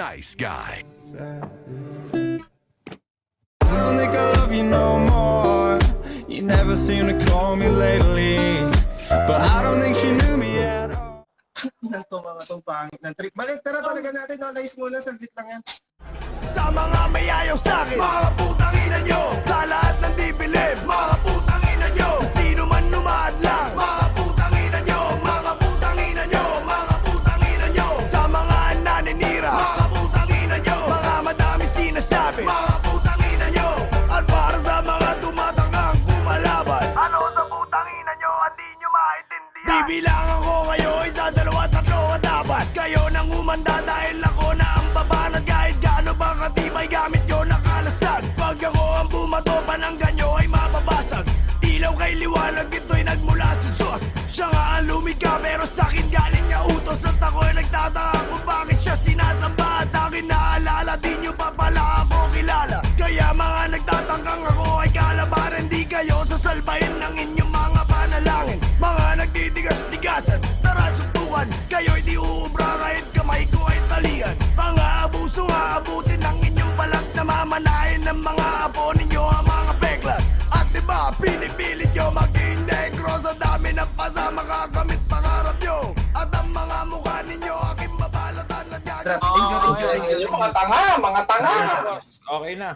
nice guy. I don't think I love you no more. You never seem to call me lately, but I don't think she knew me at all. Nang to mga tong pangit ng trip. Balik, tara talaga natin. Analyze muna, saglit lang yan. Sa mga may ayaw sa'kin, mga putang ina nyo. Sa lahat ng di bilib, mga putang ina nyo. Sino man lumaad lang, mga putang ina nyo. Mga putang ina nyo, mga putang ina nyo. Sa mga naninira, mga putang ina nyo. Mga madami sinasabi, mga putang ina nyo. At para sa mga tumatanggang kumalaban, ano sa putang ina nyo at di nyo maintindihan. Bibilangan ko kayo, isa, dalawa, tatlo at apat. Kayo nang umanda dahil ako na ang babanat. Kahit gaano ba katibay gamit nyo nakalasag. Pag ako ang bumato, pananggan nyo ay mababasag. Ilaw kay liwanag, ito'y nagmula sa Diyos. Siya nga ang lumikha pero sa'kin galing niya utos. At ako'y nagtataka kung bakit siya sinasamba. At akin naalala, di nyo pa pala ako kilala. Kaya mga nagtatangkang ako ay kalabaran. Di kayo sasalbahin ng inyong mga panalangin. Mga nagtitigas-tigasan, tara suntukan. Kayo'y di uubra kahit kamay ko ay talian. Mga abuso nga abutin ng inyong balat. Na mamanahin ng mga apo ninyo ang mga peklat. At diba pinipilit nyo maging negro. Sa dami ng pasama kakamit pangarap nyo. At ang mga mukha ninyo aking babalatan. At Trap, enjoy. Yung mga tanga, mga tanga. Okay na.